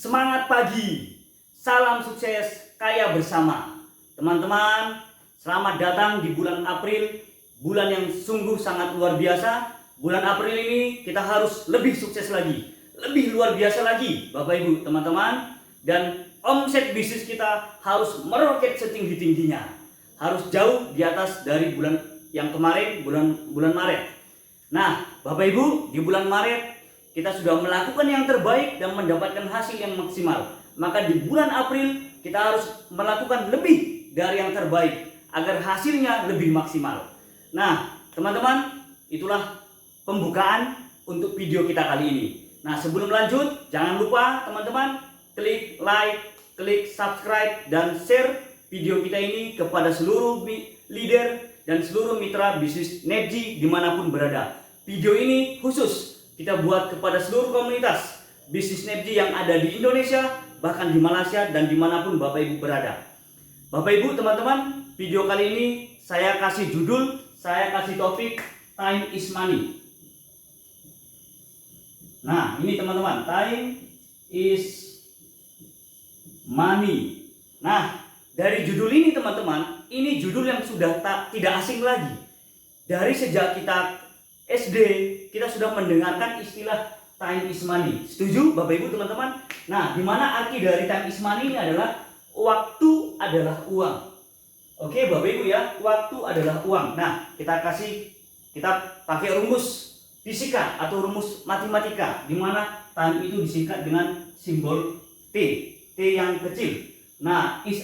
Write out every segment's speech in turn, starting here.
Semangat pagi, salam sukses, kaya bersama. Teman-teman, selamat datang di bulan April, bulan yang sungguh sangat luar biasa. Bulan April ini kita harus lebih sukses lagi, lebih luar biasa lagi, Bapak Ibu, teman-teman. Dan omset bisnis kita harus meroket setinggi-tingginya, harus jauh di atas dari bulan yang kemarin, bulan Maret. Nah, Bapak Ibu, di bulan Maret kita sudah melakukan yang terbaik dan mendapatkan hasil yang maksimal. Maka di bulan April kita harus melakukan lebih dari yang terbaik agar hasilnya lebih maksimal. Nah, teman-teman, itulah pembukaan untuk video kita kali ini. Nah, sebelum lanjut, jangan lupa teman-teman klik like, klik subscribe, dan share video kita ini kepada seluruh leader dan seluruh mitra bisnis NEPGI dimanapun berada. Video ini khusus kita buat kepada seluruh komunitas bisnis NEPGI yang ada di Indonesia, bahkan di Malaysia dan dimanapun Bapak Ibu berada. Bapak Ibu, teman-teman, video kali ini saya kasih judul, saya kasih topik Time is Money. Nah, ini teman-teman, Time is Money. Nah, dari judul ini teman-teman, ini judul yang sudah tidak asing lagi. Dari sejak kita SD, kita sudah mendengarkan istilah time is money. Setuju Bapak Ibu, teman-teman? Nah, dimana arti dari time is money ini adalah waktu adalah uang. Oke Bapak Ibu ya, waktu adalah uang. Nah, kita pakai rumus fisika atau rumus matematika, dimana time itu disingkat dengan simbol T yang kecil. Nah, is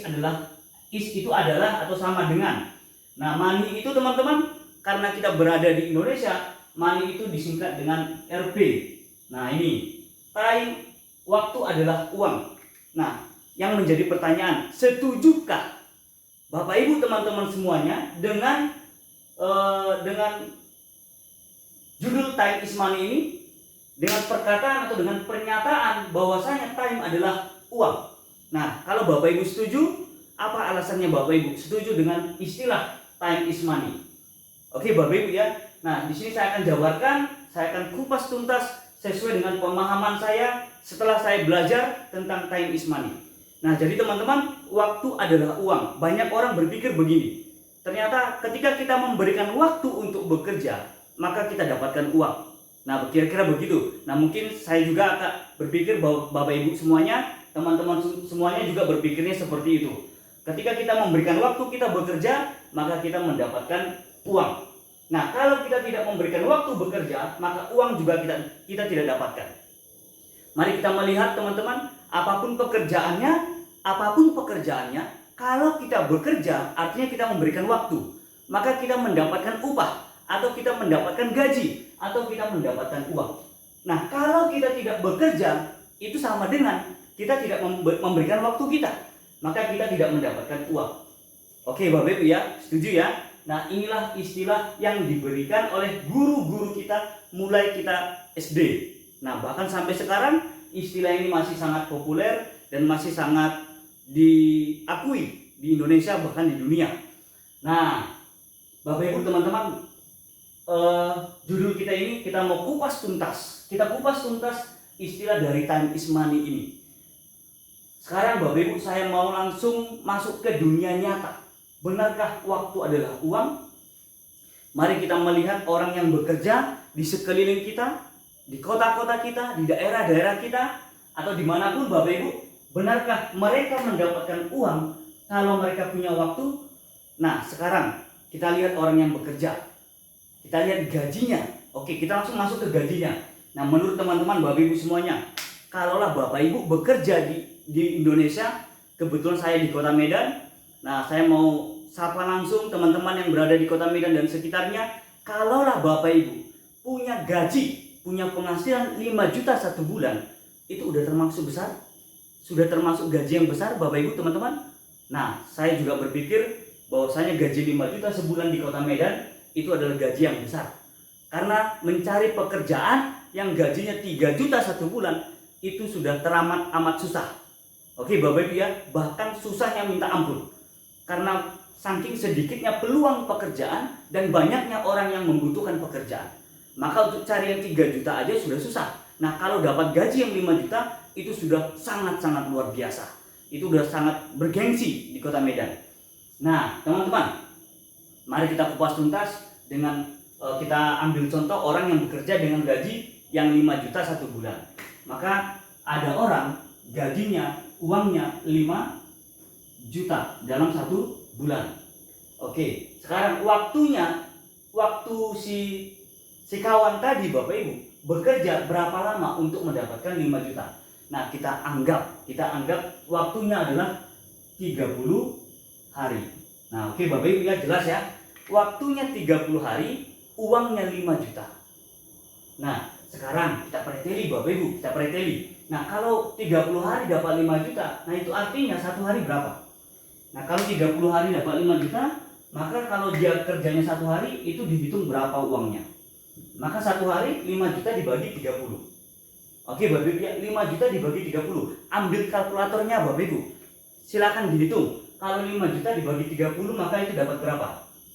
itu adalah atau sama dengan. Nah, money itu teman-teman, karena kita berada di Indonesia, money itu disingkat dengan Rp. Nah, ini time, waktu adalah uang. Nah, yang menjadi pertanyaan, setujukah Bapak Ibu teman-teman semuanya dengan judul time is money ini, dengan perkataan atau dengan pernyataan bahwasanya time adalah uang? Nah, kalau Bapak Ibu setuju, apa alasannya Bapak Ibu setuju dengan istilah time is money? Oke Bapak Ibu ya. Nah, di sini saya akan jabarkan, saya akan kupas tuntas sesuai dengan pemahaman saya setelah saya belajar tentang time is money. Nah, jadi teman-teman, waktu adalah uang. Banyak orang berpikir begini. Ternyata ketika kita memberikan waktu untuk bekerja, maka kita dapatkan uang. Nah, kira-kira begitu. Nah, mungkin saya juga akan berpikir bahwa Bapak Ibu semuanya, teman-teman semuanya juga berpikirnya seperti itu. Ketika kita memberikan waktu kita bekerja, maka kita mendapatkan uang. Nah, kalau kita tidak memberikan waktu bekerja, maka uang juga kita tidak dapatkan. Mari kita melihat teman-teman, apapun pekerjaannya, kalau kita bekerja artinya kita memberikan waktu, maka kita mendapatkan upah, atau kita mendapatkan gaji, atau kita mendapatkan uang. Nah, kalau kita tidak bekerja, itu sama dengan kita tidak memberikan waktu kita, maka kita tidak mendapatkan uang. Oke Bapak Ibu ya, setuju ya? Nah, inilah istilah yang diberikan oleh guru-guru kita mulai kita SD. Nah, bahkan sampai sekarang istilah ini masih sangat populer dan masih sangat diakui di Indonesia bahkan di dunia. Nah, Bapak Ibu teman-teman, judul kita ini kita mau kupas tuntas. Kita kupas tuntas istilah dari time is money ini. Sekarang Bapak Ibu, saya mau langsung masuk ke dunia nyata. Benarkah waktu adalah uang? Mari kita melihat orang yang bekerja di sekeliling kita, di kota-kota kita, di daerah-daerah kita, atau dimanapun Bapak Ibu. Benarkah mereka mendapatkan uang kalau mereka punya waktu? Nah, sekarang kita lihat orang yang bekerja. Kita lihat gajinya. Oke, kita langsung masuk ke gajinya. Nah, menurut teman-teman Bapak Ibu semuanya, kalaulah Bapak Ibu bekerja di Indonesia, kebetulan saya di Kota Medan. Nah, saya mau sapa langsung teman-teman yang berada di Kota Medan dan sekitarnya. Kalaulah Bapak Ibu punya gaji, punya penghasilan 5 juta satu bulan, itu udah termasuk besar? Sudah termasuk gaji yang besar Bapak Ibu teman-teman? Nah, saya juga berpikir bahwasanya gaji 5 juta sebulan di Kota Medan itu adalah gaji yang besar. Karena mencari pekerjaan yang gajinya 3 juta satu bulan itu sudah teramat amat susah. Oke Bapak Ibu ya, bahkan susahnya minta ampun. Karena saking sedikitnya peluang pekerjaan dan banyaknya orang yang membutuhkan pekerjaan, maka untuk cari yang 3 juta aja sudah susah. Nah, kalau dapat gaji yang 5 juta itu sudah sangat-sangat luar biasa. Itu sudah sangat bergengsi di Kota Medan. Nah, teman-teman, mari kita kupas tuntas dengan kita ambil contoh orang yang bekerja dengan gaji yang 5 juta satu bulan. Maka ada orang gajinya, uangnya 5 juta dalam satu bulan. Oke, sekarang waktu si kawan tadi Bapak Ibu bekerja berapa lama untuk mendapatkan 5 juta? Nah, kita anggap waktunya adalah 30 hari. Nah, oke Bapak Ibu ya, jelas ya. Waktunya 30 hari, uangnya 5 juta. Nah, sekarang kita preteli Bapak Ibu, kita preteli. Nah, kalau 30 hari dapat 5 juta, nah itu artinya satu hari berapa? Nah, kalau 30 hari dapat 5 juta, maka kalau dia kerjanya satu hari itu dihitung berapa uangnya. Maka satu hari 5 juta dibagi 30. Oke Bapak Ibu ya, 5 juta dibagi 30. Ambil kalkulatornya Bapak Ibu. Silakan dihitung. Kalau 5 juta dibagi 30 maka itu dapat berapa?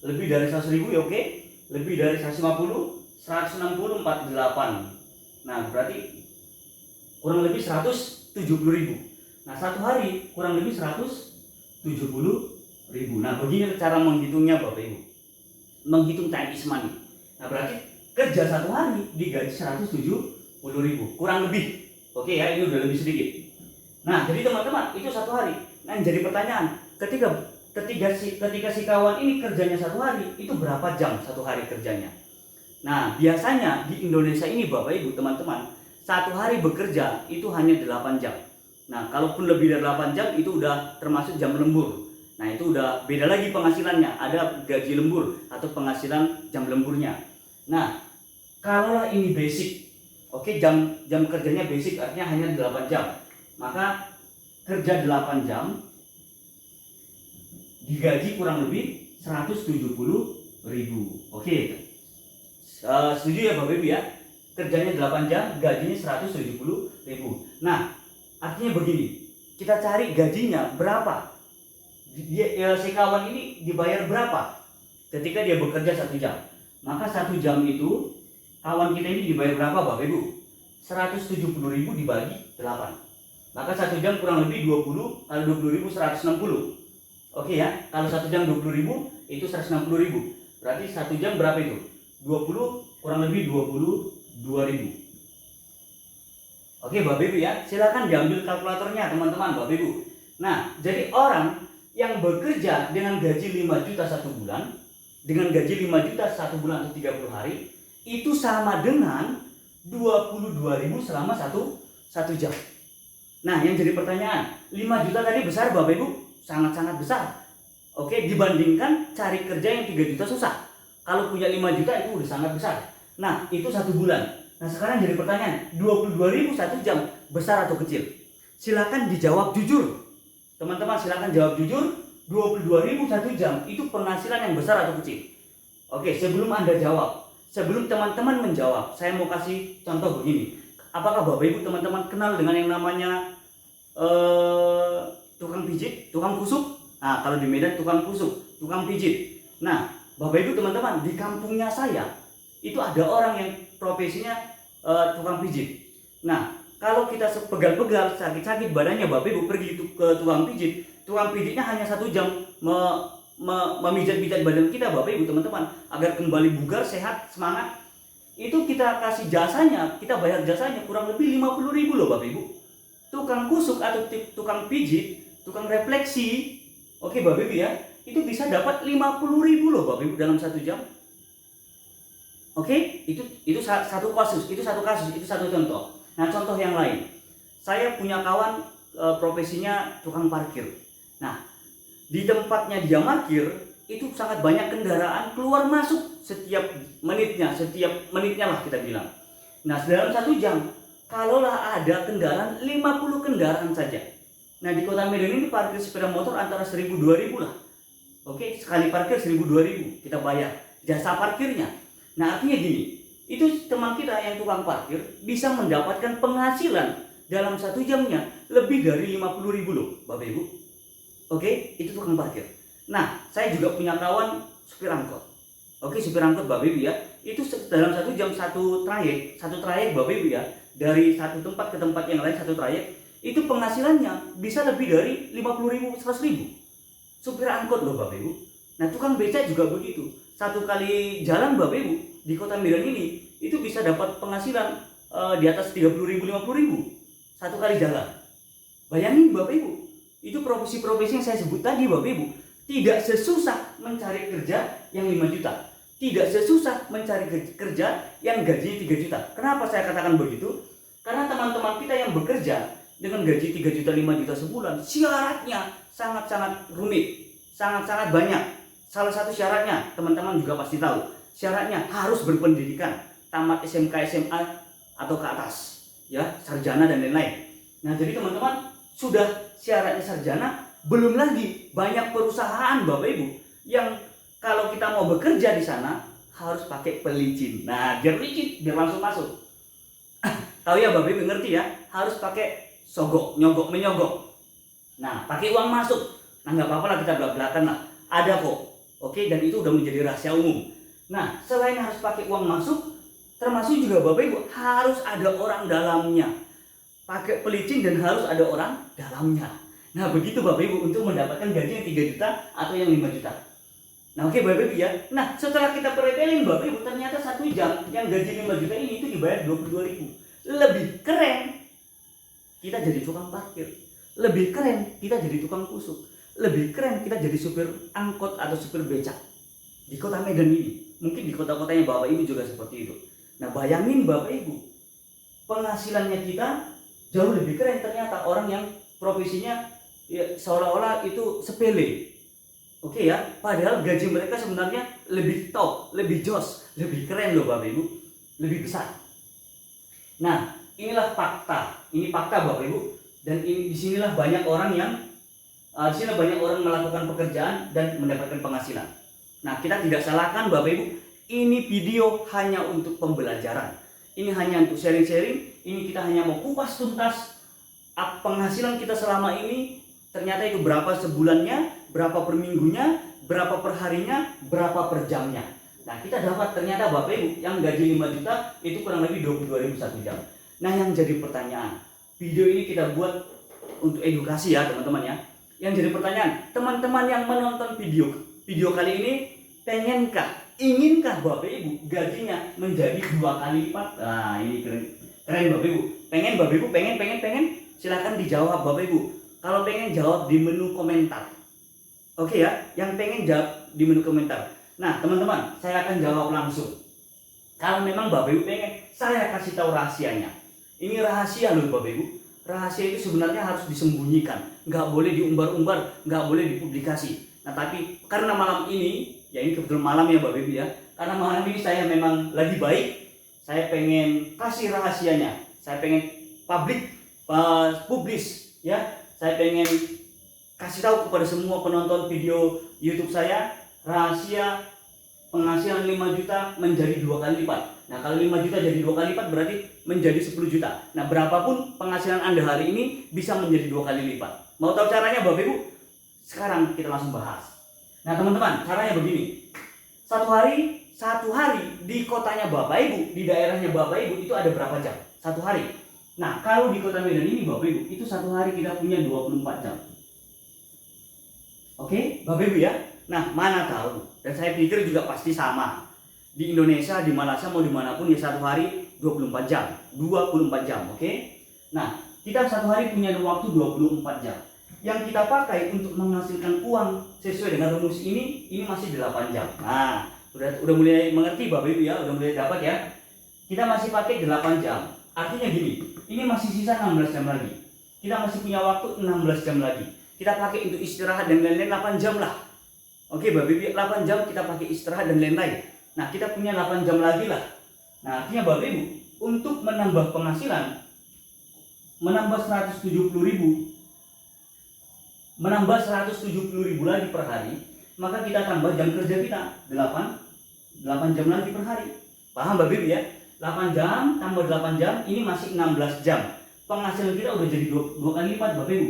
Lebih dari 100 ribu ya, oke. Lebih dari 150, 160, 48. Nah, berarti kurang lebih 170 ribu. Nah, satu hari kurang lebih 170 ribu. Nah, begini cara menghitungnya Bapak Ibu. Menghitung time is money. Nah, berarti kerja satu hari digaji 170 ribu. Kurang lebih. Oke ya, ini udah lebih sedikit. Nah, jadi teman-teman, itu satu hari. Nah, jadi pertanyaan, ketika si kawan ini kerjanya satu hari, itu berapa jam satu hari kerjanya? Nah, biasanya di Indonesia ini Bapak Ibu teman-teman, satu hari bekerja itu hanya 8 jam. Nah, kalaupun lebih dari 8 jam itu udah termasuk jam lembur. Nah, itu udah beda lagi penghasilannya, ada gaji lembur atau penghasilan jam lemburnya. Nah, kalaulah ini basic, oke, jam kerjanya basic artinya hanya 8 jam. Maka kerja 8 jam digaji kurang lebih 170 ribu. Oke. Setuju ya Bapak Ibu ya? Kerjanya 8 jam, gajinya 170 ribu. Nah, artinya begini, kita cari gajinya berapa. Si kawan ini dibayar berapa ketika dia bekerja 1 jam. Maka 1 jam itu kawan kita ini dibayar berapa Bapak Ibu? 170 ribu dibagi 8. Maka 1 jam kurang lebih 20, kalau 20 ribu 160. Oke ya, kalau 1 jam 20 ribu itu 160 ribu. Berarti 1 jam berapa itu? 20 kurang lebih 22 ribu. Oke Bapak Ibu ya, silakan diambil kalkulatornya teman-teman Bapak Ibu. Nah, jadi orang yang bekerja dengan gaji 5 juta satu bulan, dengan gaji 5 juta satu bulan atau 30 hari, itu sama dengan 22 ribu selama satu jam. Nah, yang jadi pertanyaan, 5 juta tadi besar Bapak Ibu? Sangat-sangat besar. Oke, dibandingkan cari kerja yang 3 juta susah. Kalau punya 5 juta itu udah sangat besar. Nah, itu satu bulan. Nah, sekarang jadi pertanyaan, 22 ribu satu jam besar atau kecil? Silakan dijawab jujur. Teman-teman silakan jawab jujur, 22 ribu satu jam itu penghasilan yang besar atau kecil? Oke, sebelum Anda jawab, sebelum teman-teman menjawab, saya mau kasih contoh begini. Apakah Bapak Ibu teman-teman kenal dengan yang namanya tukang pijit, tukang kusuk? Nah, kalau di Medan tukang kusuk, tukang pijit. Nah, Bapak Ibu teman-teman, di kampungnya saya itu ada orang yang profesinya tukang pijit. Nah, kalau kita pegal-pegal, sakit-sakit badannya Bapak Ibu pergi ke tukang pijitnya hanya 1 jam memijat-mijat badan kita Bapak Ibu teman-teman agar kembali bugar, sehat, semangat. Itu kita kasih jasanya, kita bayar jasanya kurang lebih 50 ribu loh Bapak Ibu. Tukang kusuk atau tukang pijit, tukang refleksi, oke Bapak Ibu ya, itu bisa dapat 50 ribu loh Bapak Ibu dalam 1 jam. Oke, itu satu kasus, itu satu contoh. Nah, contoh yang lain, saya punya kawan profesinya tukang parkir. Nah, di tempatnya dia parkir itu sangat banyak kendaraan keluar masuk setiap menitnya lah kita bilang. Nah, dalam 1 jam, kalaulah ada kendaraan 50 kendaraan saja. Nah, di Kota Medan ini parkir sepeda motor antara 1000-2000 lah. Oke, sekali parkir 1000-2000 kita bayar jasa parkirnya. Nah, artinya gini, itu teman kita yang tukang parkir bisa mendapatkan penghasilan dalam 1 jamnya lebih dari 50 ribu loh Bapak Ibu. Oke, itu tukang parkir. Nah, saya juga punya kawan supir angkot. Oke, supir angkot Bapak Ibu ya, itu dalam 1 jam satu trayek Bapak Ibu ya, dari satu tempat ke tempat yang lain, satu trayek, itu penghasilannya bisa lebih dari 50.000, 100.000. Supir angkot loh Bapak Ibu. Nah tukang beca juga begitu. Satu kali jalan Bapak Ibu di kota Medan ini itu bisa dapat penghasilan di atas 30.000, 50.000 satu kali jalan. Bayangin Bapak Ibu, itu profesi-profesi yang saya sebut tadi Bapak Ibu tidak sesusah mencari kerja yang 5 juta. Tidak sesusah mencari kerja yang gajinya 3 juta. Kenapa saya katakan begitu? Karena teman-teman kita yang bekerja dengan gaji 3 juta, 5 juta sebulan, syaratnya sangat-sangat rumit, sangat-sangat banyak. Salah satu syaratnya, teman-teman juga pasti tahu, syaratnya harus berpendidikan, tamat SMK, SMA atau ke atas, ya, sarjana dan lain-lain. Nah, jadi teman-teman sudah syaratnya sarjana, belum lagi banyak perusahaan Bapak Ibu yang kalau kita mau bekerja di sana harus pakai pelicin. Nah, biar licin, biar langsung masuk. Tahu ya Bapak Ibu, ngerti ya? Harus pakai sogok, nyogok, menyogok. Nah, pakai uang masuk. Nah, nggak apa-apa lah kita belak-belakan lah. Ada kok. Oke, dan itu udah menjadi rahasia umum. Nah, selain harus pakai uang masuk, termasuk juga Bapak Ibu harus ada orang dalamnya. Pakai pelicin dan harus ada orang dalamnya. Nah, begitu Bapak Ibu untuk mendapatkan gaji yang 3 juta atau yang 5 juta. Nah, oke Bapak Ibu ya. Nah, setelah kita pretelin Bapak Ibu, ternyata 1 jam yang gaji 5 juta ini itu dibayar 22.000. Lebih keren kita jadi tukang parkir. Lebih keren kita jadi tukang kusuk. Lebih keren kita jadi supir angkot atau supir becak di kota Medan ini. Mungkin di kota-kotanya Bapak Ibu juga seperti itu. Nah, bayangin Bapak Ibu, penghasilannya kita jauh lebih keren ternyata orang yang profesinya ya, seolah-olah itu sepele. Oke ya, padahal gaji mereka sebenarnya lebih top, lebih jos, lebih keren loh Bapak Ibu, lebih besar. Nah, inilah fakta. Ini fakta Bapak Ibu. Dan ini disinilah banyak orang yang banyak orang melakukan pekerjaan dan mendapatkan penghasilan. Nah, kita tidak salahkan Bapak Ibu. Ini video hanya untuk pembelajaran. Ini hanya untuk sharing-sharing. Ini kita hanya mau kupas tuntas penghasilan kita selama ini. Ternyata itu berapa sebulannya, berapa per minggunya, berapa per harinya, berapa per jamnya. Nah, kita dapat ternyata Bapak Ibu yang gaji 5 juta itu kurang lebih 22.000 satu jam. Nah, yang jadi pertanyaan, video ini kita buat untuk edukasi ya teman-teman ya. Yang jadi pertanyaan, teman-teman yang menonton video kali ini, inginkah Bapak Ibu gajinya menjadi 2 kali lipat? Nah, ini keren Bapak Ibu. Pengen Bapak Ibu, pengen, silakan dijawab Bapak Ibu. Kalau pengen jawab di menu komentar. Oke ya, yang pengen jawab di menu komentar. Nah, teman-teman, saya akan jawab langsung. Kalau memang Bapak Ibu pengen, saya kasih tahu rahasianya. Ini rahasia loh Bapak Ibu. Rahasia itu sebenarnya harus disembunyikan, nggak boleh diumbar-umbar, nggak boleh dipublikasi. Nah, tapi karena malam ini, ya ini kebetulan malam ya Bapak Ibu ya, karena malam ini saya memang lagi baik, saya pengen kasih rahasianya, saya pengen publish ya, saya pengen kasih tahu kepada semua penonton video YouTube saya, rahasia penghasilan 5 juta menjadi 2 kali lipat. Nah, kalau 5 juta jadi 2 kali lipat berarti menjadi 10 juta. Nah, berapapun penghasilan Anda hari ini bisa menjadi 2 kali lipat. Mau tahu caranya Bapak Ibu? Sekarang kita langsung bahas. Nah, teman-teman, caranya begini. Satu hari di kotanya Bapak Ibu, di daerahnya Bapak Ibu itu ada berapa jam? Satu hari. Nah, kalau di kota Medan ini Bapak Ibu, itu satu hari kita punya 24 jam. Oke, Bapak Ibu ya. Nah, mana tahu. Dan saya pikir juga pasti sama. Di Indonesia, di Malaysia, mau dimanapun ya satu hari 24 jam. 24 jam, oke? Nah, kita satu hari punya waktu 24 jam. Yang kita pakai untuk menghasilkan uang sesuai dengan rumus ini masih 8 jam. Nah, udah mulai mengerti Bapak Ibu ya, udah mulai dapat ya. Kita masih pakai 8 jam. Artinya gini, ini masih sisa 16 jam lagi. Kita masih punya waktu 16 jam lagi. Kita pakai untuk istirahat dan lain-lain 8 jam lah. Oke Bapak Ibu, 8 jam kita pakai istirahat dan lain-lain. Nah, kita punya 8 jam lagi lah. Nah, artinya Bapak Ibu, untuk menambah penghasilan, menambah 170.000 lagi per hari, maka kita tambah jam kerja kita 8 jam lagi per hari. Paham Bapak Ibu ya? 8 jam tambah 8 jam, ini masih 16 jam. Penghasilan kita udah jadi 2 kali lipat Bapak Ibu.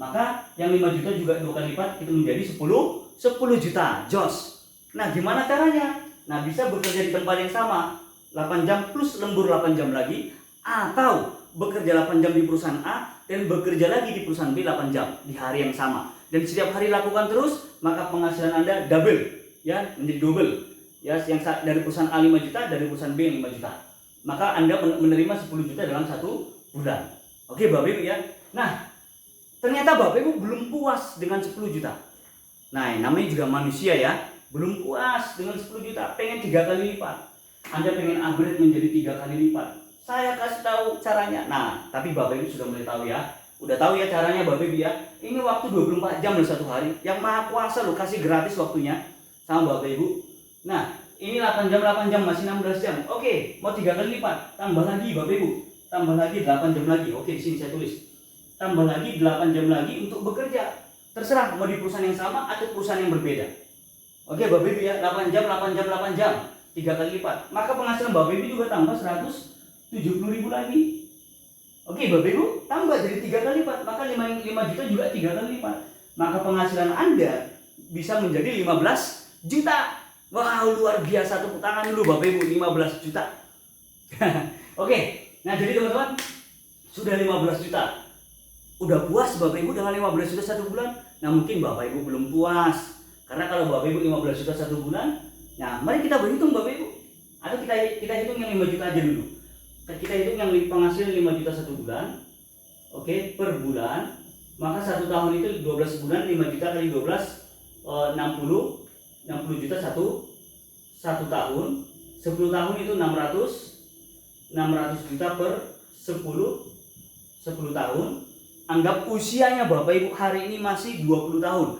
Maka yang 5 juta juga 2 kali lipat, itu menjadi 10 juta. Jos. Nah, gimana caranya? Nah, bisa bekerja di tempat yang sama 8 jam plus lembur 8 jam lagi, atau bekerja 8 jam di perusahaan A dan bekerja lagi di perusahaan B 8 jam di hari yang sama. Dan setiap hari lakukan terus, maka penghasilan Anda double, ya, menjadi double. Ya, yang dari perusahaan A 5 juta, dari perusahaan B 5 juta. Maka Anda menerima 10 juta dalam 1 bulan. Oke, Bapak Ibu ya. Nah, ternyata Bapak Ibu belum puas dengan 10 juta. Nah, namanya juga manusia ya. Belum puas dengan 10 juta, pengen 3 kali lipat. Anda pengen upgrade menjadi 3 kali lipat. Saya kasih tahu caranya. Nah, tapi Bapak Ibu sudah mulai tahu ya. Udah tahu ya caranya Bapak Ibu ya. Ini waktu 24 jam loh satu hari. Yang Maha Kuasa loh kasih gratis waktunya sama Bapak Ibu. Nah, ini 8 jam masih 16 jam. Oke, mau 3 kali lipat. Tambah lagi Bapak Ibu. Tambah lagi 8 jam lagi. Oke, di sini saya tulis. Tambah lagi 8 jam lagi untuk bekerja. Terserah mau di perusahaan yang sama atau perusahaan yang berbeda. Oke Bapak Ibu ya, 8 jam, 3 kali lipat. Maka penghasilan Bapak Ibu juga tambah 170.000 lagi. Oke Bapak Ibu, tambah jadi 3 kali lipat. Maka 5 juta juga 3 kali lipat. Maka penghasilan Anda bisa menjadi 15 juta. Wow, luar biasa, tepuk tangan dulu Bapak Ibu, 15 juta. Oke, nah jadi teman-teman, sudah 15 juta. Udah puas Bapak Ibu dengan 15 juta satu bulan? Nah mungkin Bapak Ibu belum puas. Karena kalau Bapak Ibu 15 juta satu bulan, nah mari kita berhitung Bapak Ibu. Atau kita hitung yang 5 juta aja dulu. Kita hitung yang penghasilan 5 juta satu bulan. Oke, per bulan. Maka 1 tahun itu 12 bulan, 5 juta kali 12, 60 juta satu tahun. 10 tahun itu 600 juta per 10 tahun. Anggap usianya Bapak Ibu hari ini masih 20 tahun.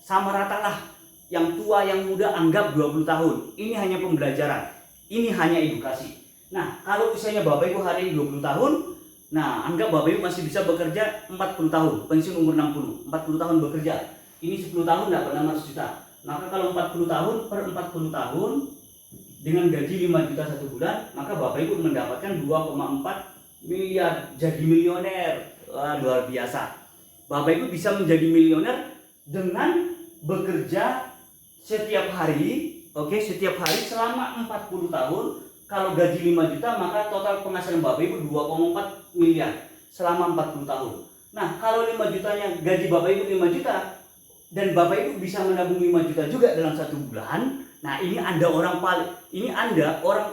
Sama ratalah. Yang tua, yang muda anggap 20 tahun. Ini hanya pembelajaran. Ini hanya edukasi. Nah, kalau usianya Bapak Ibu hari ini 20 tahun, nah anggap Bapak Ibu masih bisa bekerja 40 tahun. Pensiun umur 60. 40 tahun bekerja. Ini 10 tahun dapat 600 juta. Maka kalau 40 tahun per 40 tahun dengan gaji 5 juta satu bulan, maka Bapak Ibu mendapatkan 2,4 miliar jadi milioner. Wah, luar biasa. Bapak Ibu bisa menjadi milioner dengan bekerja setiap hari, oke, setiap hari selama 40 tahun. Kalau gaji 5 juta, maka total penghasilan Bapak Ibu 2,4 miliar selama 40 tahun. Nah, kalau 5 jutanya, gaji Bapak Ibu 5 juta dan Bapak Ibu bisa menabung 5 juta juga dalam satu bulan. Nah, ini Anda orang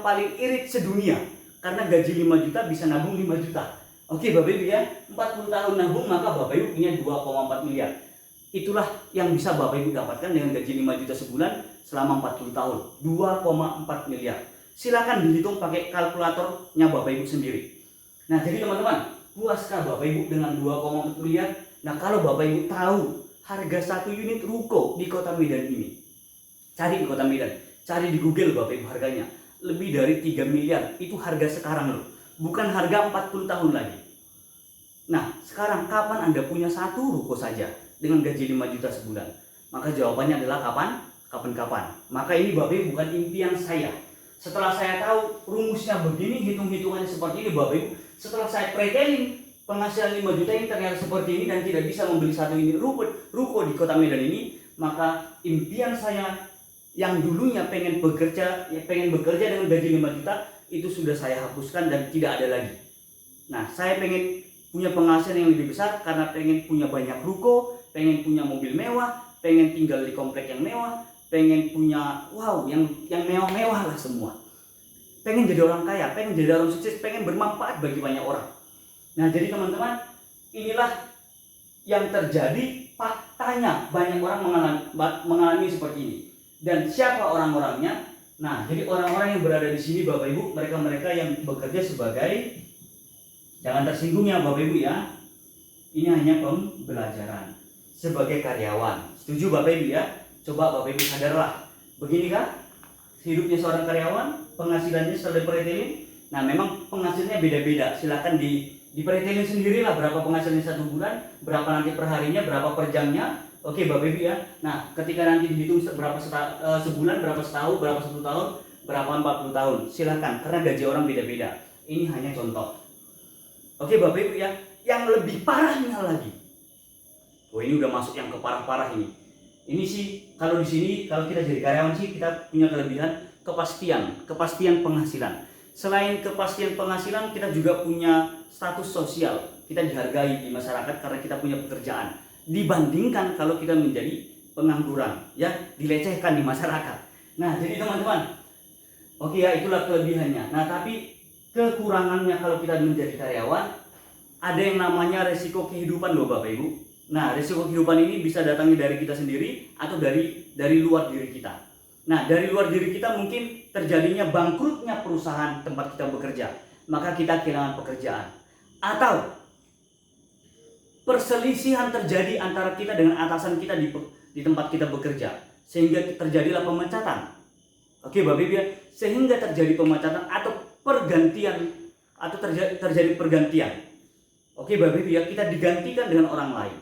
paling irit sedunia karena gaji 5 juta bisa nabung 5 juta. Oke Bapak Ibu ya, 40 tahun nabung maka Bapak Ibu punya 2,4 miliar. Itulah yang bisa Bapak Ibu dapatkan dengan gaji 5 juta sebulan selama 40 tahun. 2,4 miliar. Silakan dihitung pakai kalkulatornya Bapak Ibu sendiri. Nah jadi teman-teman, puaskah Bapak Ibu dengan 2,4 miliar? Nah kalau Bapak Ibu tahu harga satu unit ruko di Kota Medan ini, cari di Kota Medan, cari di Google Bapak Ibu harganya. Lebih dari 3 miliar, itu harga sekarang loh. Bukan harga 40 tahun lagi. Nah, sekarang kapan Anda punya satu ruko saja dengan gaji 5 juta sebulan? Maka jawabannya adalah kapan? Maka ini Bapak Ibu bukan impian saya. Setelah saya tahu rumusnya begini, hitung-hitungannya seperti ini Bapak Ibu, setelah saya pretelin penghasilan 5 juta ini ternyata seperti ini dan tidak bisa membeli satu unit ruko di Kota Medan ini, maka impian saya yang dulunya pengen bekerja dengan gaji 5 juta itu sudah saya hapuskan dan tidak ada lagi. Nah, saya pengen punya penghasilan yang lebih besar karena pengen punya banyak ruko, pengen punya mobil mewah, pengen tinggal di komplek yang mewah, pengen punya yang mewah-mewah lah semua. Pengen jadi orang kaya, pengen jadi orang sukses, pengen bermanfaat bagi banyak orang. Nah, jadi teman-teman, inilah yang terjadi, faktanya banyak orang mengalami seperti ini. Dan siapa orang-orangnya? Nah, jadi orang-orang yang berada di sini Bapak Ibu, mereka-mereka yang bekerja sebagai, jangan tersinggung ya Bapak Ibu ya, ini hanya pembelajaran sebagai karyawan. Setuju Bapak Ibu ya? Coba Bapak Ibu sadarlah. Beginikah hidupnya seorang karyawan? Penghasilannya setelah dipretelin? Nah, memang penghasilannya beda-beda. Silakan dipretelin sendirilah berapa penghasilannya satu bulan, berapa nanti per harinya, berapa per jamnya. Oke Bapak Ibu ya. Nah, ketika nanti dihitung berapa sebulan, berapa setahun, berapa 10 tahun, berapa 40 tahun. Silakan, karena gaji orang beda-beda. Ini hanya contoh. Oke Bapak Ibu ya. Yang lebih parahnya lagi. Ini udah masuk yang ke parah-parah ini. Ini sih kalau di sini kalau kita jadi karyawan sih kita punya kelebihan kepastian penghasilan. selain kepastian penghasilan, kita juga punya status sosial. Kita dihargai di masyarakat karena kita punya pekerjaan. Dibandingkan kalau kita menjadi pengangguran, ya, dilecehkan di masyarakat. Nah, jadi teman-teman, oke ya, itulah kelebihannya. Nah, tapi kekurangannya kalau kita menjadi karyawan, ada yang namanya resiko kehidupan loh Bapak Ibu. Nah, resiko kehidupan ini bisa datangnya dari kita sendiri atau dari luar diri kita. Nah, dari luar diri kita mungkin terjadinya bangkrutnya perusahaan tempat kita bekerja, maka kita kehilangan pekerjaan. Atau perselisihan terjadi antara kita dengan atasan kita di tempat kita bekerja, sehingga terjadilah pemecatan. Oke Bapak Ibu ya, sehingga terjadi pemecatan atau pergantian atau terjadi pergantian. Oke Bapak Ibu ya, kita digantikan dengan orang lain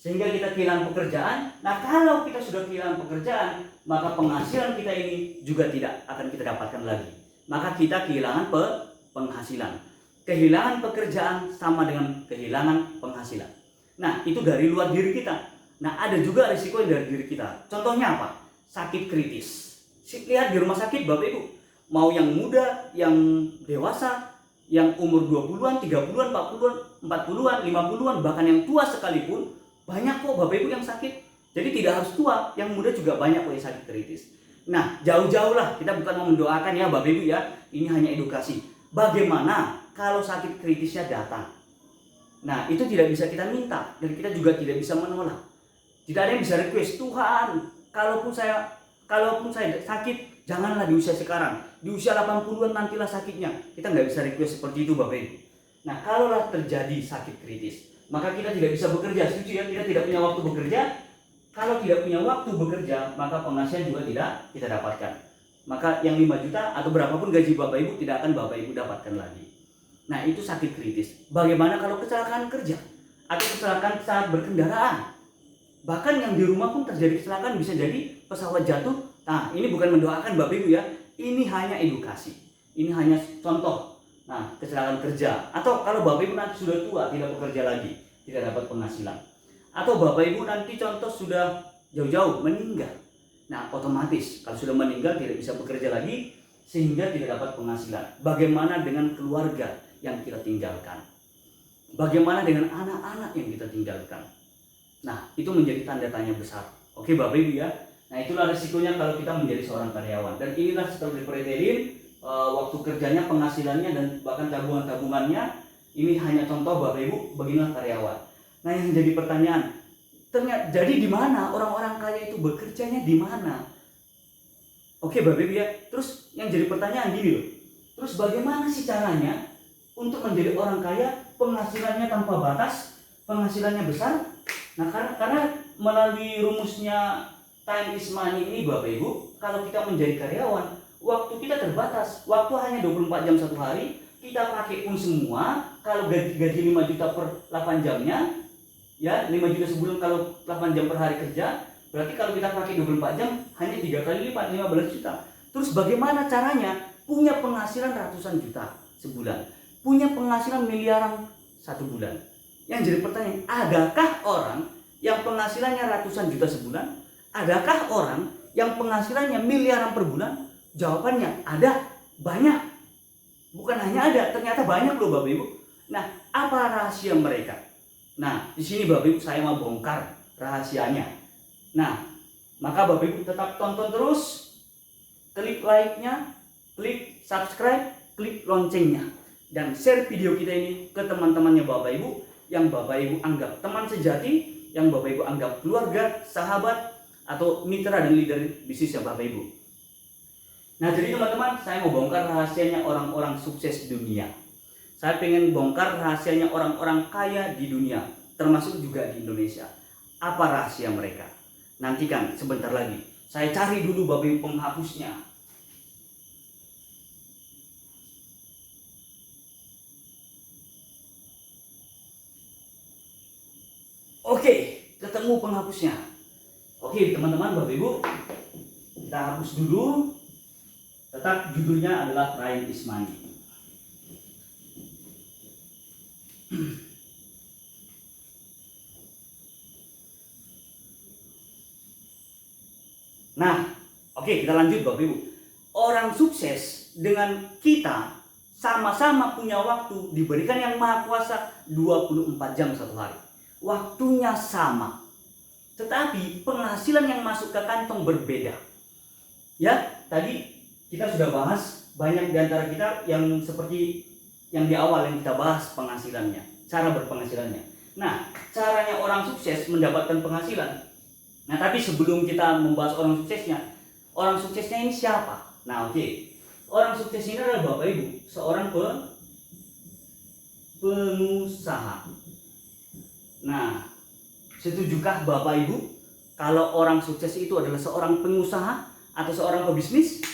sehingga kita kehilangan pekerjaan. Nah, kalau kita sudah kehilangan pekerjaan, maka penghasilan kita ini juga tidak akan kita dapatkan lagi. Maka kita kehilangan penghasilan. Kehilangan pekerjaan sama dengan kehilangan penghasilan. Nah, itu dari luar diri kita. Nah, ada juga risiko yang dari diri kita. Contohnya apa? Sakit kritis. Lihat di rumah sakit Bapak Ibu, mau yang muda, yang dewasa, yang umur 20-an, 30-an, 40-an, 40-an, 50-an, bahkan yang tua sekalipun, banyak kok Bapak Ibu yang sakit. Jadi tidak harus tua, yang muda juga banyak kok yang sakit kritis. Nah, jauh-jauh lah, kita bukan mau mendoakan ya Bapak Ibu ya, ini hanya edukasi. Bagaimana kalau sakit kritisnya datang? Nah, itu tidak bisa kita minta, dan kita juga tidak bisa menolak. Tidak ada yang bisa request, Tuhan, kalaupun saya sakit, janganlah di usia sekarang. Di usia 80-an nantilah sakitnya. Kita nggak bisa request seperti itu Bapak Ibu. Nah, kalaulah terjadi sakit kritis, maka kita tidak bisa bekerja. Setuju ya? Kita tidak punya waktu bekerja. Kalau tidak punya waktu bekerja, maka penghasilan juga tidak kita dapatkan. Maka yang 5 juta atau berapapun gaji Bapak Ibu tidak akan Bapak Ibu dapatkan lagi. Nah, itu sakit kritis. Bagaimana kalau kecelakaan kerja atau kecelakaan saat berkendaraan? Bahkan yang di rumah pun terjadi kecelakaan, bisa jadi pesawat jatuh. Nah, ini bukan mendoakan Bapak Ibu ya. Ini hanya edukasi. Ini hanya contoh. Nah, kecelakaan kerja. Atau kalau Bapak Ibu nanti sudah tua, tidak bekerja lagi, tidak dapat penghasilan. Atau Bapak Ibu nanti contoh sudah jauh-jauh meninggal. Nah, otomatis kalau sudah meninggal tidak bisa bekerja lagi, sehingga tidak dapat penghasilan. Bagaimana dengan keluarga yang kita tinggalkan? Bagaimana dengan anak-anak yang kita tinggalkan? Nah, itu menjadi tanda tanya besar. Oke Bapak Ibu ya. Nah, itulah risikonya kalau kita menjadi seorang karyawan. Dan inilah setelah dipretelin waktu kerjanya, penghasilannya, dan bahkan tabungan-tabungannya. Ini hanya contoh Bapak Ibu, beginilah karyawan. Nah, yang jadi pertanyaan, ternyata jadi di mana orang-orang kaya itu bekerjanya di mana? Oke Bapak Ibu ya. Terus yang jadi pertanyaan gini loh. Terus bagaimana sih caranya untuk menjadi orang kaya, penghasilannya tanpa batas, penghasilannya besar? Nah, karena melalui rumusnya time is money ini Bapak Ibu, kalau kita menjadi karyawan, waktu kita terbatas, waktu hanya 24 jam satu hari, kita pakai pun semua. Kalau gaji 5 juta per 8 jamnya, ya 5 juta sebulan kalau 8 jam per hari kerja, berarti kalau kita pakai 24 jam, hanya 3 kali lipat, 15 juta. Terus bagaimana caranya punya penghasilan ratusan juta sebulan, punya penghasilan miliaran satu bulan? Yang jadi pertanyaan, adakah orang yang penghasilannya ratusan juta sebulan? Adakah orang yang penghasilannya miliaran per bulan? Jawabannya ada, banyak. Bukan hanya ada, ternyata banyak loh Bapak Ibu. Nah, apa rahasia mereka? Nah, di sini Bapak Ibu saya mau bongkar rahasianya. Nah, maka Bapak Ibu tetap tonton terus, klik like-nya, klik subscribe, klik loncengnya, dan share video kita ini ke teman-temannya Bapak Ibu yang Bapak Ibu anggap teman sejati, yang Bapak Ibu anggap keluarga, sahabat, atau mitra dan leader bisnis ya Bapak Ibu. Nah, jadi teman-teman, saya mau bongkar rahasianya orang-orang sukses dunia. Saya pengen bongkar rahasianya orang-orang kaya di dunia, termasuk juga di Indonesia. Apa rahasia mereka? Nantikan sebentar lagi. Saya cari dulu Bapak Ibu penghapusnya. Oke, ketemu penghapusnya. Oke teman-teman, Bapak Ibu, kita hapus dulu. Tetap judulnya adalah Time is Money. Nah, oke, kita lanjut Bapak Ibu. Orang sukses dengan kita sama-sama punya waktu, diberikan yang maha kuasa 24 jam satu hari. Waktunya sama. Tetapi penghasilan yang masuk ke kantong berbeda. Ya, tadi kita sudah bahas banyak di antara kita yang seperti yang di awal yang kita bahas penghasilannya, cara berpenghasilannya. Nah, caranya orang sukses mendapatkan penghasilan. Nah, tapi sebelum kita membahas orang suksesnya ini siapa? Nah, oke. Orang sukses ini adalah Bapak Ibu, seorang pengusaha. Nah, setujukah Bapak Ibu kalau orang sukses itu adalah seorang pengusaha atau seorang pebisnis?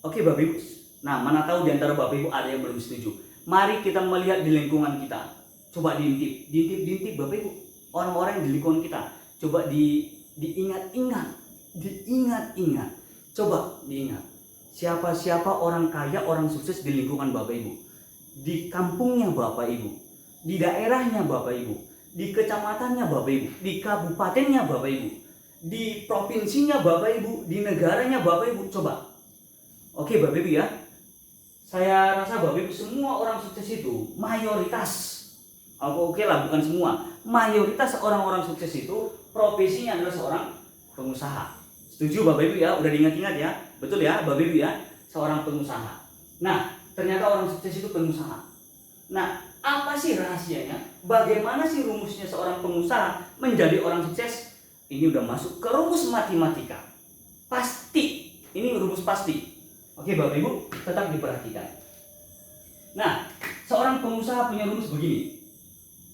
Oke Bapak Ibu. Nah, mana tahu di antara Bapak Ibu ada yang belum setuju. Mari kita melihat di lingkungan kita. Coba diintip Bapak Ibu. Orang-orang yang di lingkungan kita. Coba diingat-ingat. Coba diingat. Siapa-siapa orang kaya, orang sukses di lingkungan Bapak Ibu. Di kampungnya Bapak Ibu. Di daerahnya Bapak Ibu. Di kecamatannya Bapak Ibu. Di kabupatennya Bapak Ibu. Di provinsinya Bapak Ibu. Di negaranya Bapak Ibu. Coba. Oke Bapak Ibu ya. Saya rasa Bapak Ibu semua orang sukses itu mayoritas. Oke lah, bukan semua. Mayoritas orang-orang sukses itu profesinya adalah seorang pengusaha. Setuju Bapak Ibu ya? Udah diingat-ingat ya? Betul ya Bapak Ibu ya? Seorang pengusaha. Nah, ternyata orang sukses itu pengusaha. Nah, apa sih rahasianya? Bagaimana sih rumusnya seorang pengusaha menjadi orang sukses? Ini udah masuk ke rumus matematika. Pasti. Ini rumus pasti. Oke Bapak Ibu, tetap diperhatikan. Nah, seorang pengusaha punya rumus begini.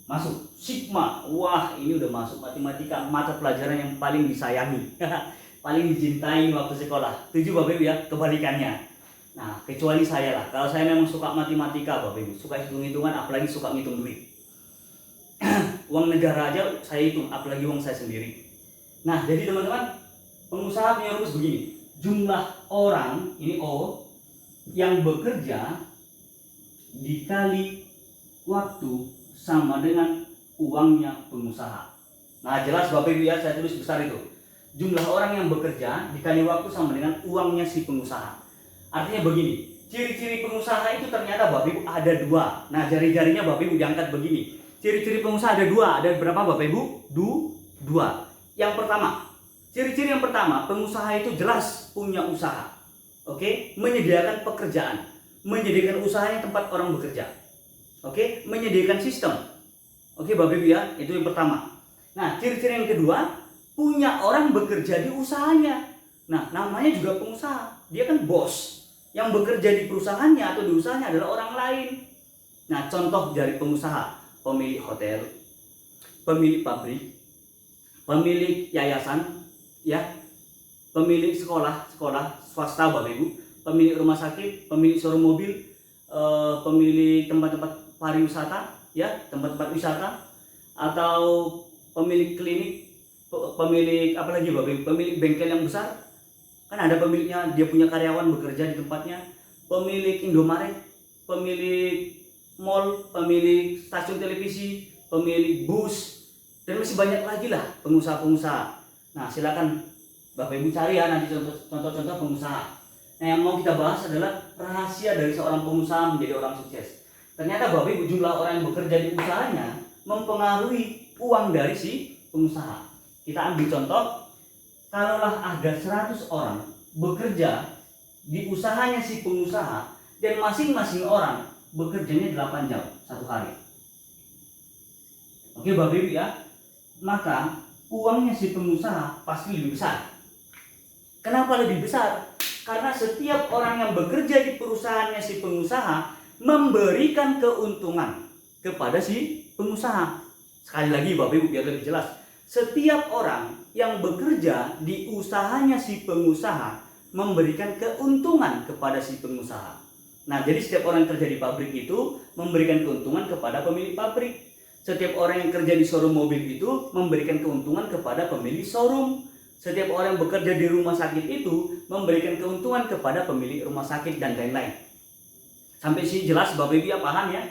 Masuk sigma. Wah, ini udah masuk matematika, mata pelajaran yang paling disayangi. Paling dicintai waktu sekolah. Tujuh Bapak Ibu ya, kebalikannya. Nah, kecuali saya lah. Kalau saya memang suka matematika Bapak Ibu, suka hitung-hitungan, apalagi suka ngitung duit. Uang negara aja saya hitung, apalagi uang saya sendiri. Nah, jadi teman-teman, pengusaha punya rumus begini. Jumlah orang, ini O, yang bekerja dikali waktu sama dengan uangnya pengusaha. Nah, jelas Bapak Ibu ya, saya tulis besar itu. Jumlah orang yang bekerja dikali waktu sama dengan uangnya si pengusaha. Artinya begini, ciri-ciri pengusaha itu ternyata Bapak Ibu ada dua. Nah, jari-jarinya Bapak Ibu diangkat begini. Ciri-ciri pengusaha ada dua. Ada berapa Bapak Ibu? Dua. Yang pertama, ciri-ciri yang pertama, pengusaha itu jelas punya usaha. Oke, menyediakan pekerjaan, menyediakan usahanya tempat orang bekerja. Oke, menyediakan sistem. Oke Bapak Ibu ya, itu yang pertama. Nah, ciri-ciri yang kedua, punya orang bekerja di usahanya. Nah, namanya juga pengusaha. Dia kan bos. Yang bekerja di perusahaannya atau di usahanya adalah orang lain. Nah, contoh dari pengusaha, pemilik hotel, pemilik pabrik, pemilik yayasan, ya, pemilik sekolah swasta Bapak Ibu, pemilik rumah sakit, pemilik showroom mobil, pemilik tempat-tempat pariwisata, ya, tempat-tempat wisata, atau pemilik klinik, pemilik apa lagi Bapak Ibu, pemilik bengkel yang besar, kan ada pemiliknya, dia punya karyawan bekerja di tempatnya, pemilik Indomaret, pemilik mall, pemilik stasiun televisi, pemilik bus, dan masih banyak lagi lah pengusaha-pengusaha. Nah, silakan Bapak Ibu cari ya nanti contoh-contoh pengusaha. Nah, yang mau kita bahas adalah rahasia dari seorang pengusaha menjadi orang sukses. Ternyata Bapak Ibu, jumlah orang yang bekerja di usahanya mempengaruhi uang dari si pengusaha. Kita ambil contoh, kalaulah ada 100 orang bekerja di usahanya si pengusaha dan masing-masing orang bekerjanya 8 jam satu hari. Oke Bapak Ibu ya, maka uangnya si pengusaha pasti lebih besar. Kenapa lebih besar? Karena setiap orang yang bekerja di perusahaannya si pengusaha memberikan keuntungan kepada si pengusaha. Sekali lagi Bapak Ibu biar lebih jelas. Setiap orang yang bekerja di usahanya si pengusaha memberikan keuntungan kepada si pengusaha. Nah, jadi setiap orang yang kerja di pabrik itu memberikan keuntungan kepada pemilik pabrik. Setiap orang yang kerja di showroom mobil itu memberikan keuntungan kepada pemilik showroom. Setiap orang yang bekerja di rumah sakit itu memberikan keuntungan kepada pemilik rumah sakit dan lain-lain. Sampai sini jelas Bapak Ibu ya, paham ya?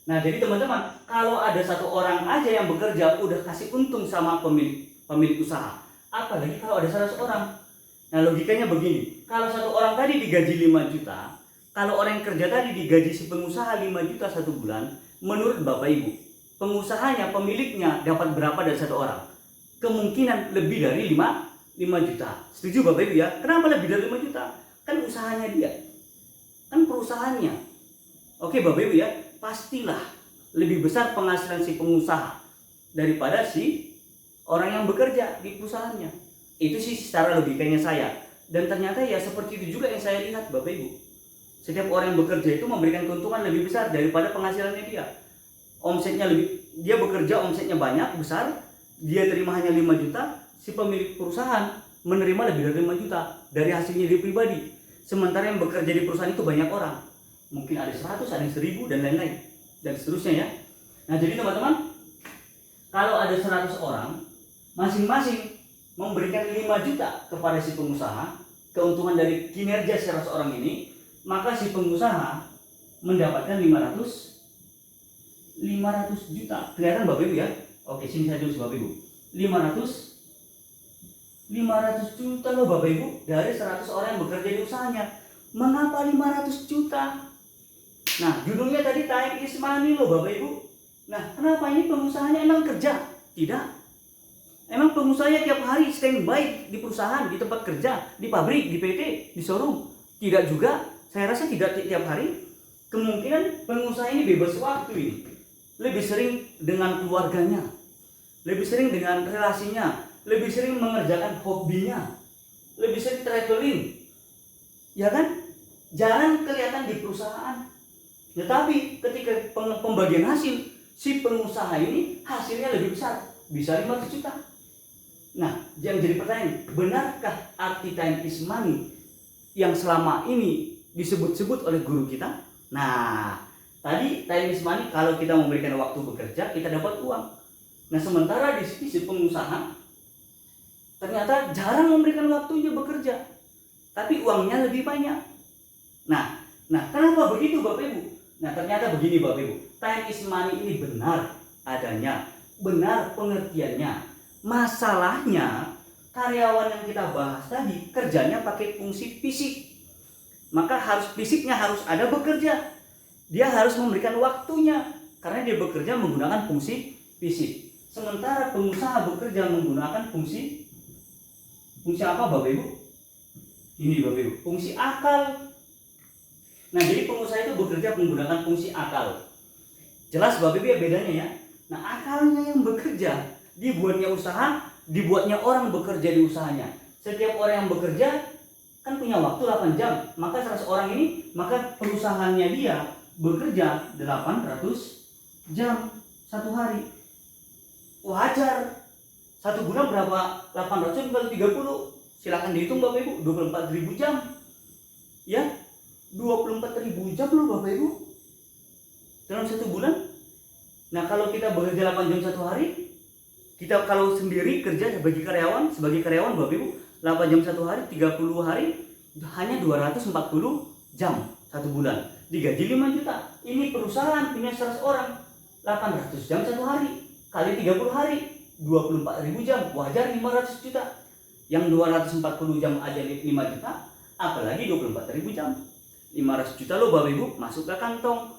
Nah, jadi teman-teman, kalau ada satu orang aja yang bekerja udah kasih untung sama pemilik usaha, apalagi kalau ada 100 orang. Nah, logikanya begini, kalau satu orang tadi digaji 5 juta, Kalau orang yang kerja tadi digaji si pengusaha 5 juta satu bulan, menurut Bapak Ibu, pengusahanya, pemiliknya dapat berapa dari satu orang? Kemungkinan lebih dari 5 juta. Setuju Bapak Ibu ya? Kenapa lebih dari 5 juta? Kan usahanya dia. Kan perusahaannya. Oke Bapak Ibu ya, pastilah lebih besar penghasilan si pengusaha daripada si orang yang bekerja di perusahaannya. Itu sih secara logikanya saya. Dan ternyata ya seperti itu juga yang saya lihat Bapak Ibu. Setiap orang yang bekerja itu memberikan keuntungan lebih besar daripada penghasilannya dia. Omsetnya lebih, dia bekerja omsetnya banyak, besar, dia terima hanya 5 juta, si pemilik perusahaan menerima lebih dari 5 juta dari hasilnya dia pribadi. Sementara yang bekerja di perusahaan itu banyak orang. Mungkin ada 100, ada 1000 dan lain-lain. Dan seterusnya ya. Nah jadi teman-teman, kalau ada 100 orang, masing-masing memberikan 5 juta kepada si pengusaha, keuntungan dari kinerja salah seorang ini, maka si pengusaha mendapatkan 500 juta. Kelihatan Bapak Ibu ya? Oke, sini saya tulis Bapak Ibu. 500 juta loh Bapak Ibu dari 100 orang yang bekerja di usahanya. Mengapa 500 juta? Nah, judulnya tadi time is money loh Bapak Ibu. Nah, kenapa ini pengusahanya emang kerja? Tidak. Emang pengusahanya tiap hari standby di perusahaan, di tempat kerja, di pabrik, di PT, di showroom? Tidak juga. Saya rasa tidak tiap hari. Kemungkinan pengusaha ini bebas waktu ini. Lebih sering dengan keluarganya. Lebih sering dengan relasinya. Lebih sering mengerjakan hobinya. Lebih sering traveling. Ya kan? Jarang kelihatan di perusahaan. Tetapi ketika pembagian hasil, si pengusaha ini hasilnya lebih besar. Bisa 500 juta. Nah, yang jadi pertanyaan, benarkah arti time is money yang selama ini disebut-sebut oleh guru kita? Nah, tadi time is money kalau kita memberikan waktu bekerja, kita dapat uang. Nah, sementara di sisi pengusaha ternyata jarang memberikan waktunya bekerja, tapi uangnya lebih banyak. Nah, kenapa begitu Bapak Ibu? Nah, ternyata begini Bapak Ibu, time is money ini benar adanya, benar pengertiannya. Masalahnya karyawan yang kita bahas tadi kerjanya pakai fungsi fisik, maka fisiknya harus ada bekerja. Dia harus memberikan waktunya karena dia bekerja menggunakan fungsi fisik. Sementara pengusaha bekerja menggunakan fungsi apa Bapak Ibu? Ini Bapak Ibu, fungsi akal. Nah, jadi pengusaha itu bekerja menggunakan fungsi akal. Jelas Bapak Ibu ya bedanya ya. Nah, akalnya yang bekerja, dibuatnya usaha, dibuatnya orang bekerja di usahanya. Setiap orang yang bekerja kan punya waktu 8 jam. Maka 100 orang ini, maka perusahaannya dia bekerja 800 jam satu hari. Wajar. Satu bulan berapa? 800 kali 30. Silakan dihitung Bapak Ibu, 24.000 jam. Ya, 24.000 jam loh Bapak Ibu dalam satu bulan. Nah, kalau kita bekerja 8 jam satu hari, kita kalau sendiri kerja sebagai karyawan Bapak Ibu, 8 jam satu hari, 30 hari, hanya 240 jam satu bulan. Digaji 5 juta. Ini perusahaan punya 100 orang, 800 jam satu hari, kali 30 hari, 24.000 jam, wajar 500 juta. Yang 240 jam aja 5 juta, apalagi 24.000 jam. 500 juta loh Bapak Ibu masuk ke kantong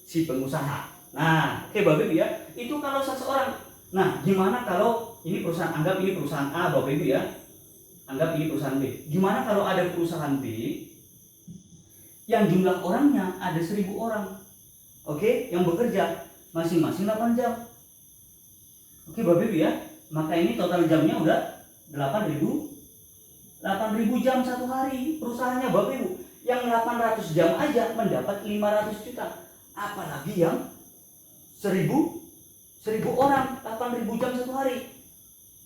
si pengusaha. Nah, oke Bapak Ibu ya, itu kalau seseorang. Nah, gimana kalau ini perusahaan, anggap ini perusahaan A Bapak Ibu ya, anggap ini perusahaan B. Gimana kalau ada perusahaan B yang jumlah orangnya ada 1.000 orang, oke, yang bekerja masing-masing 8 jam. Oke Bapak Ibu ya, maka ini total jamnya udah 8.000 jam satu hari perusahaannya Bapak Ibu. Yang 800 jam aja mendapat 500 juta. Apalagi yang 1.000 orang, 8.000 jam satu hari.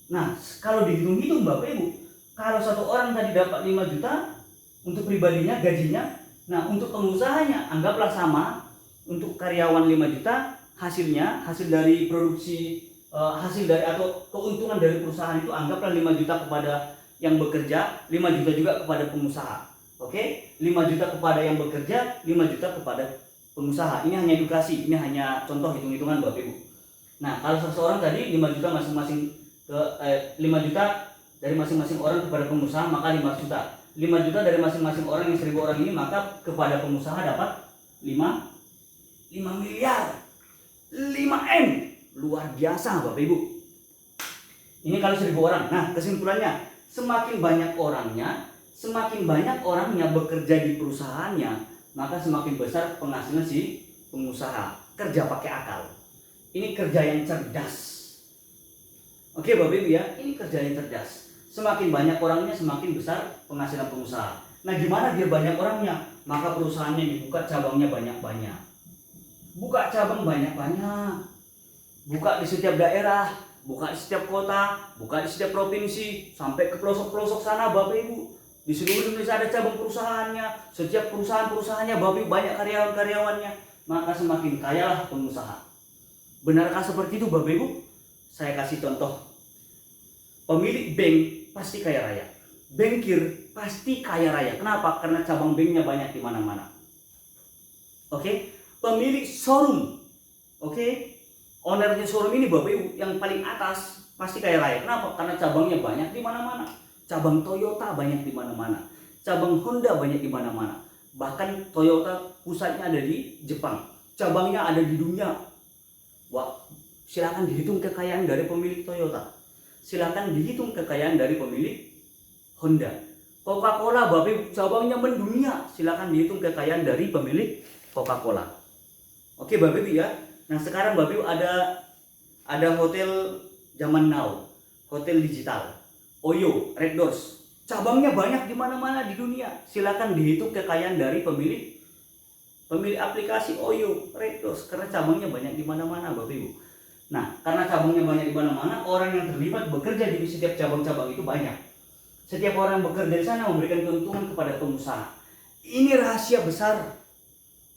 Nah, kalau dihitung-hitung Bapak Ibu, kalau satu orang tadi dapat 5 juta untuk pribadinya gajinya, nah untuk pengusahanya anggaplah sama, untuk karyawan 5 juta, hasilnya, hasil dari produksi, hasil dari atau keuntungan dari perusahaan itu anggaplah 5 juta kepada yang bekerja, 5 juta juga kepada pengusaha. Oke, 5 juta kepada yang bekerja, 5 juta kepada pengusaha. Ini hanya edukasi, ini hanya contoh hitung-hitungan Bapak Ibu. Nah, kalau seseorang tadi 5 juta masing-masing 5 juta dari masing-masing orang kepada pengusaha, maka 5 juta. 5 juta dari masing-masing orang yang 1000 orang ini, maka kepada pengusaha dapat 5 miliar, 5M. Luar biasa Bapak Ibu. Ini kalau 1000 orang. Nah, kesimpulannya, semakin banyak orangnya bekerja di perusahaannya, maka semakin besar penghasilan si pengusaha. Kerja pakai akal. Ini kerja yang cerdas. Oke Bapak Ibu ya, ini kerja yang cerdas. Semakin banyak orangnya, semakin besar penghasilan pengusaha. Nah, gimana dia banyak orangnya? Maka perusahaannya dibuka cabangnya banyak-banyak. Buka cabang banyak-banyak. Buka di setiap daerah, buka di setiap kota, buka di setiap provinsi, sampai ke pelosok-pelosok sana Bapak Ibu. Di seluruh Indonesia ada cabang perusahaannya. Setiap perusahaan-perusahaannya Bapak Ibu banyak karyawan-karyawannya. Maka semakin kayalah pengusaha. Benarkah seperti itu Bapak Ibu? Saya kasih contoh. Pemilik bank pasti kaya raya. Bankir pasti kaya raya. Kenapa? Karena cabang banknya banyak di mana-mana. Oke? Pemilik showroom. Oke? Ownernya showroom ini Bapak Ibu yang paling atas pasti kaya raya. Kenapa? Karena cabangnya banyak di mana-mana. Cabang Toyota banyak di mana-mana. Cabang Honda banyak di mana-mana. Bahkan Toyota pusatnya ada di Jepang. Cabangnya ada di dunia. Wah, silakan dihitung kekayaan dari pemilik Toyota. Silakan dihitung kekayaan dari pemilik Honda. Coca-Cola Bapak Ibu cabangnya mendunia. Silakan dihitung kekayaan dari pemilik Coca-Cola. Oke Bapak Ibu ya. Nah, sekarang Bapak Ibu ada hotel zaman now, hotel digital, Oyo, Red Doors. Cabangnya banyak di mana-mana di dunia. Silakan dihitung kekayaan dari pemilik aplikasi Oyo, Red Doors, karena cabangnya banyak di mana-mana Bapak Ibu. Nah, karena cabangnya banyak di mana-mana, orang yang terlibat bekerja di setiap cabang-cabang itu banyak. Setiap orang bekerja di sana memberikan keuntungan kepada pengusaha. Ini rahasia besar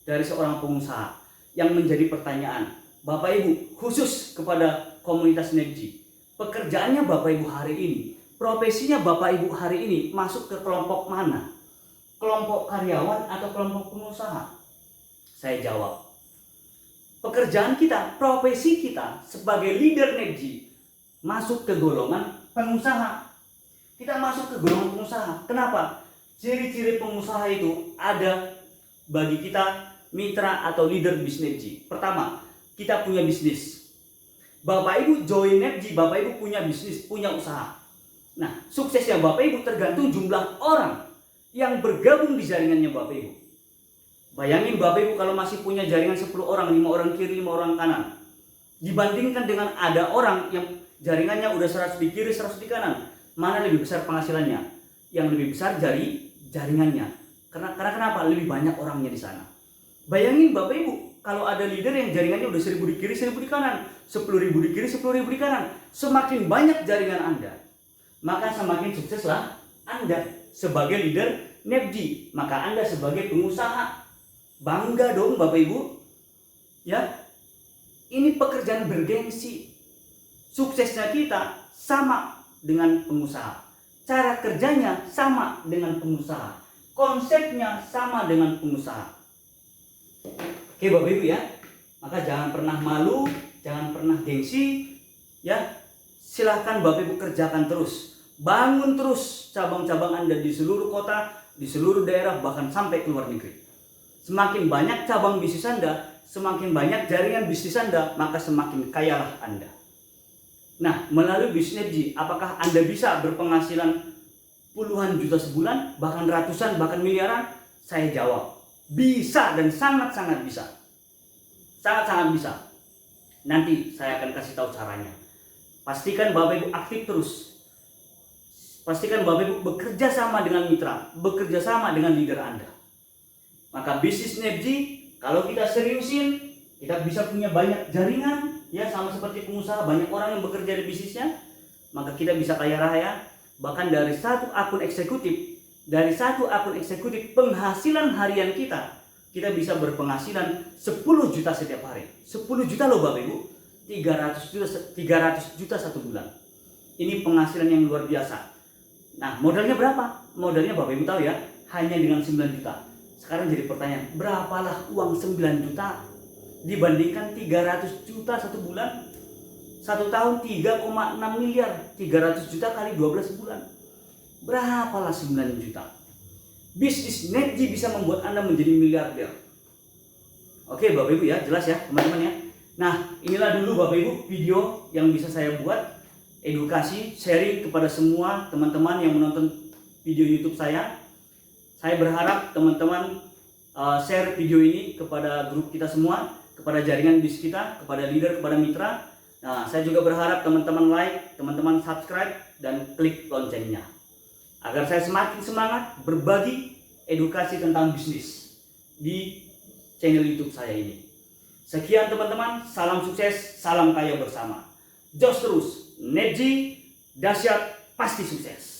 dari seorang pengusaha. Yang menjadi pertanyaan Bapak Ibu khusus kepada komunitas NEPG, pekerjaannya Bapak Ibu hari ini, profesinya Bapak Ibu hari ini masuk ke kelompok mana? Kelompok karyawan atau kelompok pengusaha? Saya jawab, pekerjaan kita, profesi kita sebagai leader NEPG masuk ke golongan pengusaha. Kita masuk ke golongan pengusaha. Kenapa? Ciri-ciri pengusaha itu ada bagi kita mitra atau leader bisnis. Pertama, kita punya bisnis. Bapak Ibu join NEPG, Bapak Ibu punya bisnis, punya usaha. Nah, suksesnya Bapak Ibu tergantung jumlah orang yang bergabung di jaringannya Bapak Ibu. Bayangin Bapak Ibu kalau masih punya jaringan 10 orang, 5 orang kiri, 5 orang kanan. Dibandingkan dengan ada orang yang jaringannya udah 100 di kiri, 100 di kanan. Mana lebih besar penghasilannya? Yang lebih besar jaringannya. Karena kenapa? Lebih banyak orangnya di sana. Bayangin Bapak Ibu, kalau ada leader yang jaringannya udah 1000 di kiri, 1000 di kanan, 10.000 di kiri, 10.000 di kanan. Semakin banyak jaringan Anda, maka semakin sukseslah Anda sebagai leader NEPG. Maka Anda sebagai pengusaha bangga dong Bapak Ibu. Ya, ini pekerjaan bergengsi. Suksesnya kita sama dengan pengusaha. Cara kerjanya sama dengan pengusaha. Konsepnya sama dengan pengusaha. Oke Bapak Ibu ya, maka jangan pernah malu, jangan pernah gengsi, ya. Silahkan Bapak Ibu kerjakan terus, bangun terus cabang-cabang Anda di seluruh kota, di seluruh daerah, bahkan sampai ke luar negeri. Semakin banyak cabang bisnis Anda, semakin banyak jaringan bisnis Anda, maka semakin kayalah Anda. Nah, melalui bisnis NEPG, apakah Anda bisa berpenghasilan puluhan juta sebulan, bahkan ratusan, bahkan miliaran? Saya jawab, bisa dan sangat-sangat bisa. Sangat-sangat bisa. Nanti saya akan kasih tahu caranya. Pastikan Bapak Ibu aktif terus. Pastikan Bapak Ibu bekerja sama dengan mitra, bekerja sama dengan leader Anda. Maka bisnis NEPG, kalau kita seriusin, kita bisa punya banyak jaringan, ya sama seperti pengusaha, banyak orang yang bekerja di bisnisnya, maka kita bisa kaya raya. Bahkan dari satu akun eksekutif penghasilan harian kita bisa berpenghasilan 10 juta setiap hari. 10 juta loh Bapak Ibu. 300 juta satu bulan. Ini penghasilan yang luar biasa. Nah, modalnya berapa? Modalnya Bapak Ibu tahu ya, hanya dengan 9 juta. Sekarang jadi pertanyaan, berapalah uang 9 juta dibandingkan 300 juta satu bulan? Satu tahun 3,6 miliar. 300 juta kali 12 bulan. Berapalah 9 juta? Bisnis Netji bisa membuat Anda menjadi miliarder. Oke Bapak Ibu ya, jelas ya teman-teman ya. Nah, inilah dulu Bapak Ibu video yang bisa saya buat, edukasi, sharing kepada semua teman-teman yang menonton video YouTube saya. Saya berharap teman-teman share video ini kepada grup kita semua, kepada jaringan bisnis kita, kepada leader, kepada mitra. Nah, saya juga berharap teman-teman like, teman-teman subscribe, dan klik loncengnya, agar saya semakin semangat berbagi edukasi tentang bisnis di channel YouTube saya ini. Sekian teman-teman, salam sukses, salam kaya bersama. Jos terus, Netji, dahsyat, pasti sukses.